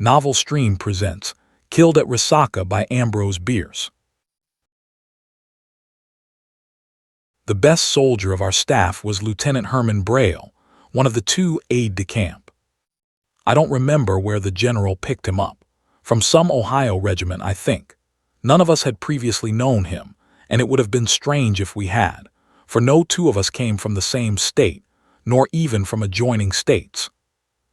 Novel Stream presents Killed at Resaca by Ambrose Bierce. The best soldier of our staff was Lieutenant Herman Brayle, one of the 2 aides-de-camp. I don't remember where the general picked him up. From some Ohio regiment, I think. None of us had previously known him, and it would have been strange if we had, for no 2 of us came from the same state, nor even from adjoining states.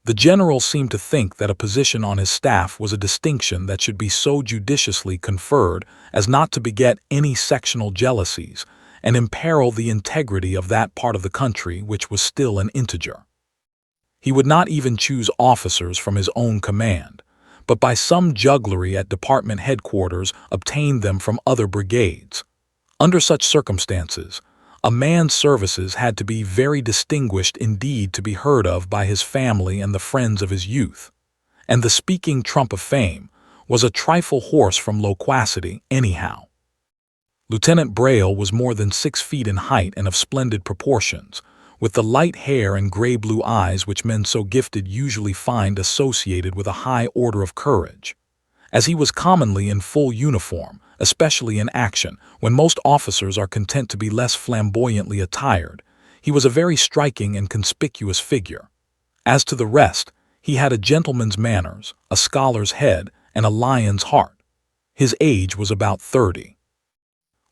The general seemed to think that a position on his staff was a distinction that should be so judiciously conferred as not to beget any sectional jealousies and imperil the integrity of that part of the country which was still an integer. He would not even choose officers from his own command, but by some jugglery at department headquarters obtained them from other brigades. Under such circumstances, a man's services had to be very distinguished indeed to be heard of by his family and the friends of his youth, and the speaking trump of fame was a trifle hoarse from loquacity anyhow. Lieutenant Brayle was more than 6 feet in height and of splendid proportions, with the light hair and gray-blue eyes which men so gifted usually find associated with a high order of courage. As he was commonly in full uniform, especially in action, when most officers are content to be less flamboyantly attired, he was a very striking and conspicuous figure. As to the rest, he had a gentleman's manners, a scholar's head, and a lion's heart. His age was about 30.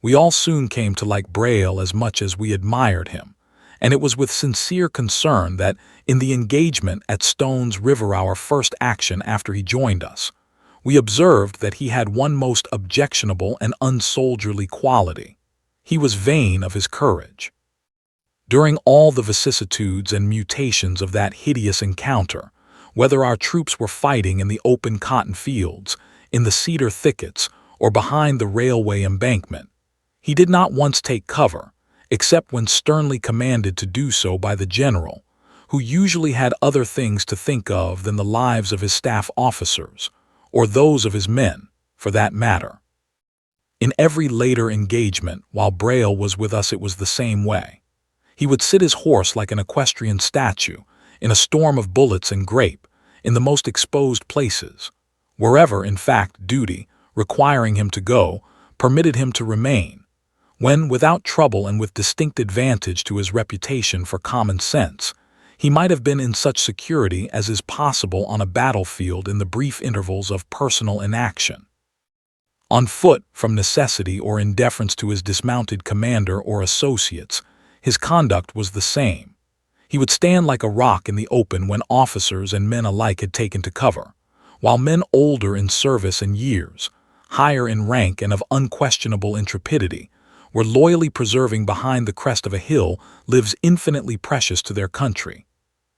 We all soon came to like Brayle as much as we admired him, and it was with sincere concern that, in the engagement at Stone's River, our first action after he joined us, we observed that he had one most objectionable and unsoldierly quality. He was vain of his courage. During all the vicissitudes and mutations of that hideous encounter, whether our troops were fighting in the open cotton fields, in the cedar thickets, or behind the railway embankment, he did not once take cover, except when sternly commanded to do so by the general, who usually had other things to think of than the lives of his staff officers, or those of his men, for that matter. In every later engagement, while Brayle was with us, it was the same way. He would sit his horse like an equestrian statue, in a storm of bullets and grape, in the most exposed places, wherever, in fact, duty, requiring him to go, permitted him to remain, when, without trouble and with distinct advantage to his reputation for common sense, he might have been in such security as is possible on a battlefield in the brief intervals of personal inaction. On foot, from necessity or in deference to his dismounted commander or associates, his conduct was the same. He would stand like a rock in the open when officers and men alike had taken to cover, while men older in service and years, higher in rank and of unquestionable intrepidity, were loyally preserving behind the crest of a hill lives infinitely precious to their country.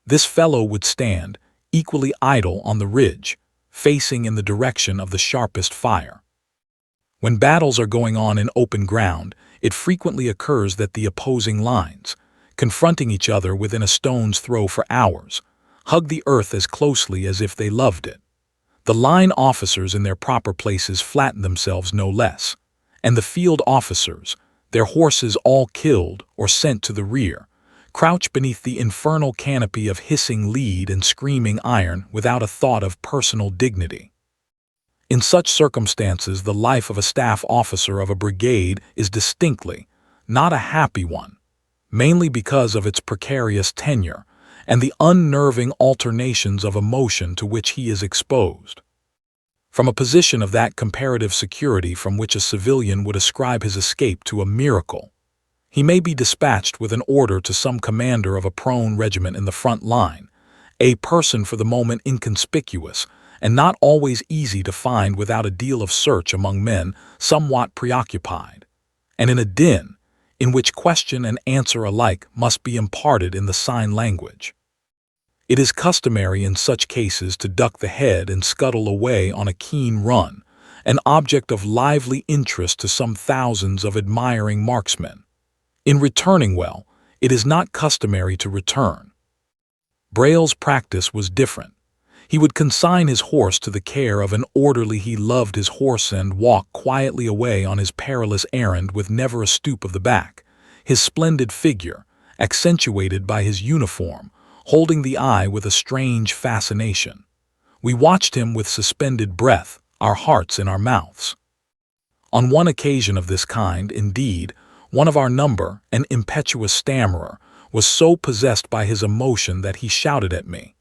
This fellow would stand, equally idle on the ridge, facing in the direction of the sharpest fire. When battles are going on in open ground, it frequently occurs that the opposing lines, confronting each other within a stone's throw for hours, hug the earth as closely as if they loved it. The line officers in their proper places flatten themselves no less, and the field officers, their horses all killed or sent to the rear, crouch beneath the infernal canopy of hissing lead and screaming iron without a thought of personal dignity. In such circumstances, the life of a staff officer of a brigade is distinctly not a happy one, mainly because of its precarious tenure and the unnerving alternations of emotion to which he is exposed. From a position of that comparative security from which a civilian would ascribe his escape to a miracle, he may be dispatched with an order to some commander of a prone regiment in the front line, a person for the moment inconspicuous and not always easy to find without a deal of search among men somewhat preoccupied, and in a din in which question and answer alike must be imparted in the sign language. It is customary in such cases to duck the head and scuttle away on a keen run, an object of lively interest to some thousands of admiring marksmen. In returning well, it is not customary to return. Brayle's practice was different. He would consign his horse to the care of an orderly. He loved his horse and walk quietly away on his perilous errand with never a stoop of the back, his splendid figure, accentuated by his uniform, holding the eye with a strange fascination. We watched him with suspended breath, our hearts in our mouths. On one occasion of this kind, indeed, one of our number, an impetuous stammerer, was so possessed by his emotion that he shouted at me,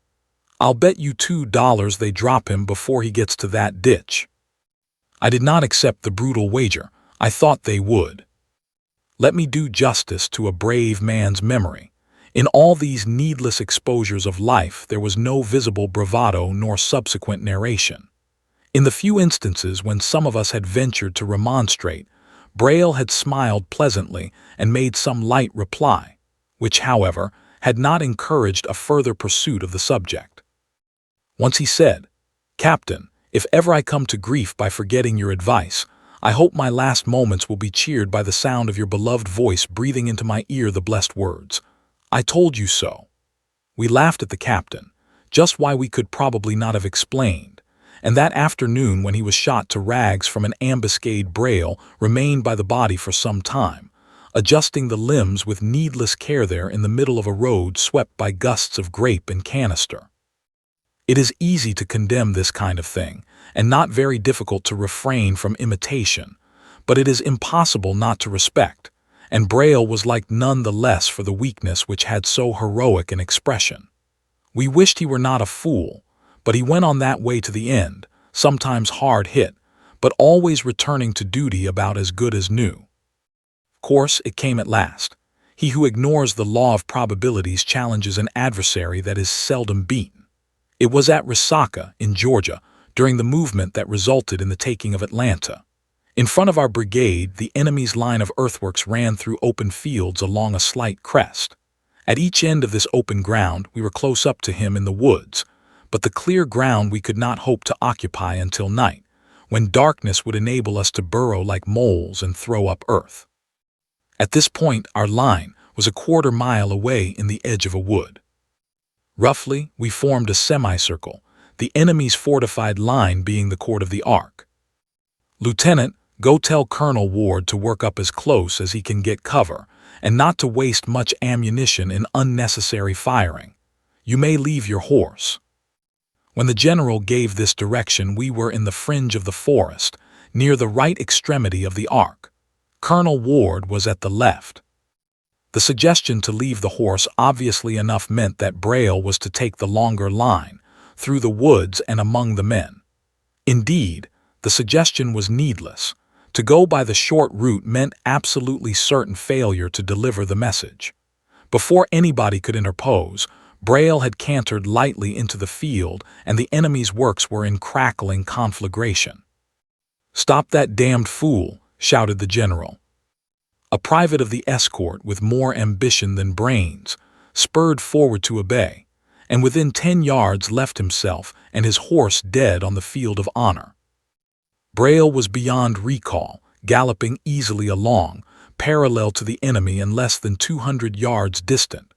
"I'll bet you $2 they drop him before he gets to that ditch." I did not accept the brutal wager. I thought they would. Let me do justice to a brave man's memory. In all these needless exposures of life, there was no visible bravado nor subsequent narration. In the few instances when some of us had ventured to remonstrate, Brayle had smiled pleasantly and made some light reply, which, however, had not encouraged a further pursuit of the subject. Once he said, "Captain, if ever I come to grief by forgetting your advice, I hope my last moments will be cheered by the sound of your beloved voice breathing into my ear the blessed words, 'I told you so.'" We laughed at the captain, just why we could probably not have explained, and that afternoon when he was shot to rags from an ambuscade, Brayle remained by the body for some time, adjusting the limbs with needless care there in the middle of a road swept by gusts of grape and canister. It is easy to condemn this kind of thing, and not very difficult to refrain from imitation, but it is impossible not to respect, and Brayle was liked none the less for the weakness which had so heroic an expression. We wished he were not a fool, but he went on that way to the end, sometimes hard hit, but always returning to duty about as good as new. Of course, it came at last. He who ignores the law of probabilities challenges an adversary that is seldom beaten. It was at Resaca, in Georgia, during the movement that resulted in the taking of Atlanta. In front of our brigade, the enemy's line of earthworks ran through open fields along a slight crest. At each end of this open ground, we were close up to him in the woods, but the clear ground we could not hope to occupy until night, when darkness would enable us to burrow like moles and throw up earth. At this point, our line was a quarter-mile away in the edge of a wood. Roughly, we formed a semicircle, the enemy's fortified line being the court of the Ark. "Lieutenant, go tell Colonel Ward to work up as close as he can get cover, and not to waste much ammunition in unnecessary firing. You may leave your horse." When the general gave this direction, we were in the fringe of the forest, near the right extremity of the Ark. Colonel Ward was at the left. The suggestion to leave the horse obviously enough meant that Brayle was to take the longer line, through the woods and among the men. Indeed, the suggestion was needless. To go by the short route meant absolutely certain failure to deliver the message. Before anybody could interpose, Brayle had cantered lightly into the field, and the enemy's works were in crackling conflagration. "Stop that damned fool!" shouted the general. A private of the escort, with more ambition than brains, spurred forward to obey, and within 10 yards left himself and his horse dead on the field of honor. Brayle was beyond recall, galloping easily along, parallel to the enemy and less than 200 yards distant.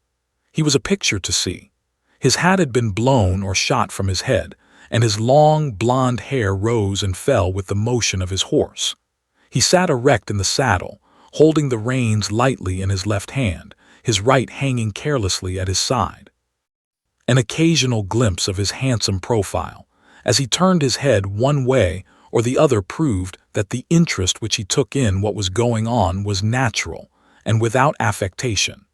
He was a picture to see. His hat had been blown or shot from his head, and his long, blonde hair rose and fell with the motion of his horse. He sat erect in the saddle, holding the reins lightly in his left hand, his right hanging carelessly at his side. An occasional glimpse of his handsome profile, as he turned his head one way or the other, proved that the interest which he took in what was going on was natural and without affectation.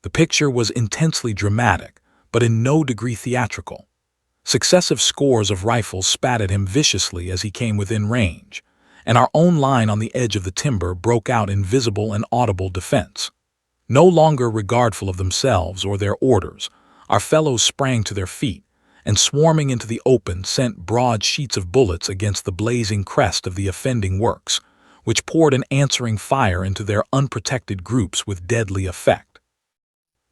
The picture was intensely dramatic, but in no degree theatrical. Successive scores of rifles spat at him viciously as he came within range, and our own line on the edge of the timber broke out in visible and audible defense. No longer regardful of themselves or their orders, our fellows sprang to their feet, and swarming into the open sent broad sheets of bullets against the blazing crest of the offending works, which poured an answering fire into their unprotected groups with deadly effect.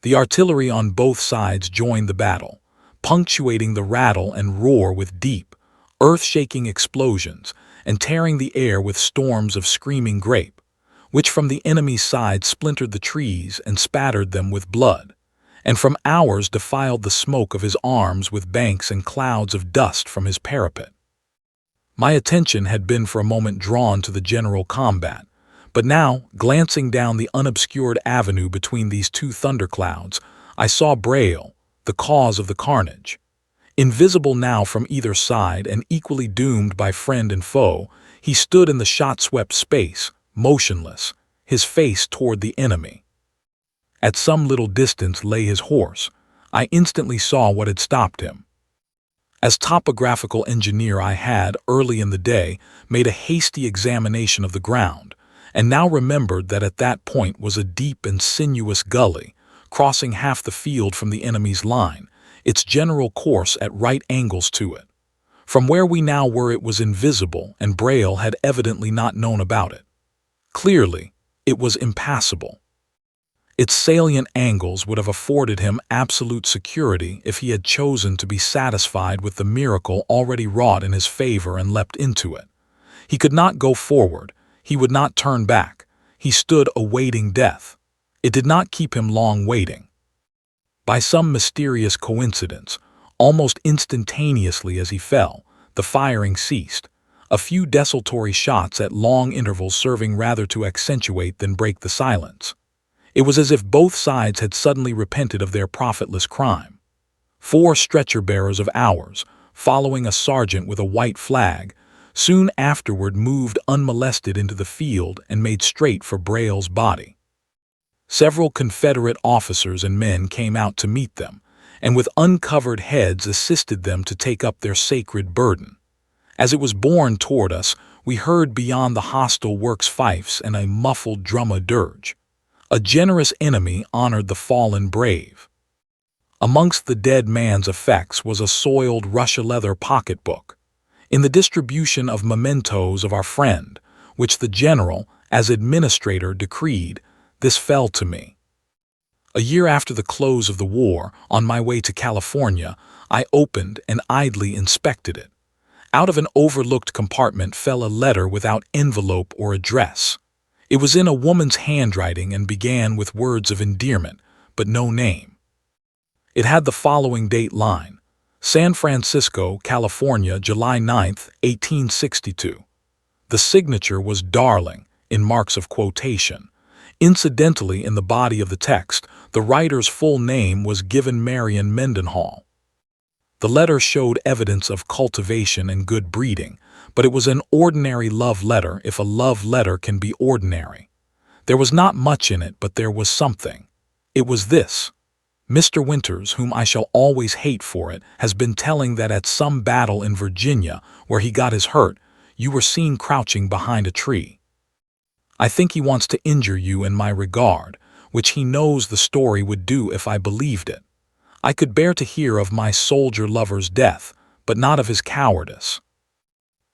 The artillery on both sides joined the battle, punctuating the rattle and roar with deep, earth-shaking explosions and tearing the air with storms of screaming grape, which from the enemy's side splintered the trees and spattered them with blood, and from ours defiled the smoke of his arms with banks and clouds of dust from his parapet. My attention had been for a moment drawn to the general combat, but now, glancing down the unobscured avenue between these two thunderclouds, I saw Brayle, the cause of the carnage. Invisible now from either side and equally doomed by friend and foe, he stood in the shot-swept space, motionless, his face toward the enemy. At some little distance lay his horse. I instantly saw what had stopped him. As topographical engineer, I had, early in the day, made a hasty examination of the ground, and now remembered that at that point was a deep and sinuous gully, crossing half the field from the enemy's line, its general course at right angles to it. From where we now were it was invisible, and Brayle had evidently not known about it. Clearly, it was impassable. Its salient angles would have afforded him absolute security if he had chosen to be satisfied with the miracle already wrought in his favor and leapt into it. He could not go forward. He would not turn back. He stood awaiting death. It did not keep him long waiting. By some mysterious coincidence, almost instantaneously as he fell, the firing ceased, a few desultory shots at long intervals serving rather to accentuate than break the silence. It was as if both sides had suddenly repented of their profitless crime. 4 stretcher-bearers of ours, following a sergeant with a white flag, soon afterward moved unmolested into the field and made straight for Brayle's body. Several Confederate officers and men came out to meet them, and with uncovered heads assisted them to take up their sacred burden. As it was borne toward us, we heard beyond the hostile works fifes and a muffled drum a dirge. A generous enemy honored the fallen brave. Amongst the dead man's effects was a soiled Russia-leather pocketbook. In the distribution of mementos of our friend, which the general, as administrator, decreed, this fell to me. A year after the close of the war, on my way to California, I opened and idly inspected it. Out of an overlooked compartment fell a letter without envelope or address. It was in a woman's handwriting and began with words of endearment, but no name. It had the following date line: San Francisco, California, July 9, 1862. The signature was "Darling," in marks of quotation. Incidentally, in the body of the text, the writer's full name was given Marion Mendenhall. The letter showed evidence of cultivation and good breeding, but it was an ordinary love letter if a love letter can be ordinary. There was not much in it, but there was something. It was this: Mr. Winters, whom I shall always hate for it, has been telling that at some battle in Virginia, where he got his hurt, you were seen crouching behind a tree. I think he wants to injure you in my regard, which he knows the story would do if I believed it. I could bear to hear of my soldier lover's death, but not of his cowardice.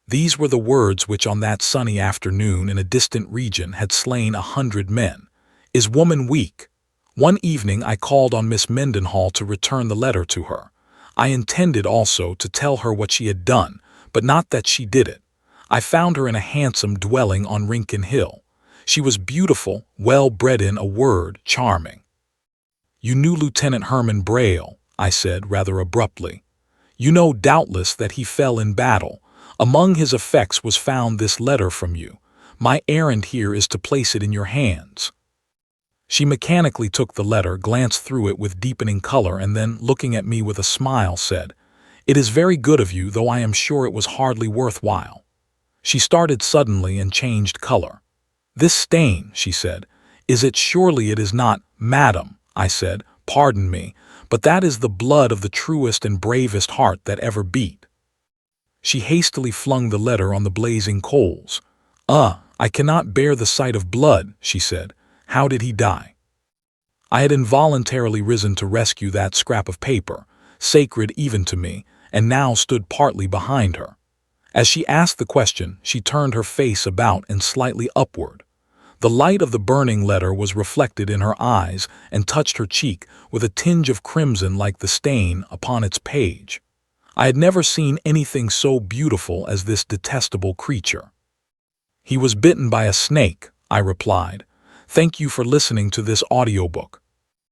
These were the words which on that sunny afternoon in a distant region had slain 100 men. Is woman weak? One evening I called on Miss Mendenhall to return the letter to her. I intended also to tell her what she had done, but not that she did it. I found her in a handsome dwelling on Rincon Hill. She was beautiful, well bred, in a word, charming. You knew Lieutenant Herman Brayle, I said rather abruptly. You know doubtless that he fell in battle. Among his effects was found this letter from you. My errand here is to place it in your hands. She mechanically took the letter, glanced through it with deepening color, and then, looking at me with a smile, said, It is very good of you, though I am sure it was hardly worthwhile. She started suddenly and changed color. This stain, she said, is it? Surely it is not. Madam, I said, pardon me, but that is the blood of the truest and bravest heart that ever beat. She hastily flung the letter on the blazing coals. I cannot bear the sight of blood, she said. How did he die? I had involuntarily risen to rescue that scrap of paper, sacred even to me, and now stood partly behind her. As she asked the question, she turned her face about and slightly upward. The light of the burning letter was reflected in her eyes and touched her cheek with a tinge of crimson like the stain upon its page. I had never seen anything so beautiful as this detestable creature. He was bitten by a snake, I replied. Thank you for listening to this audiobook.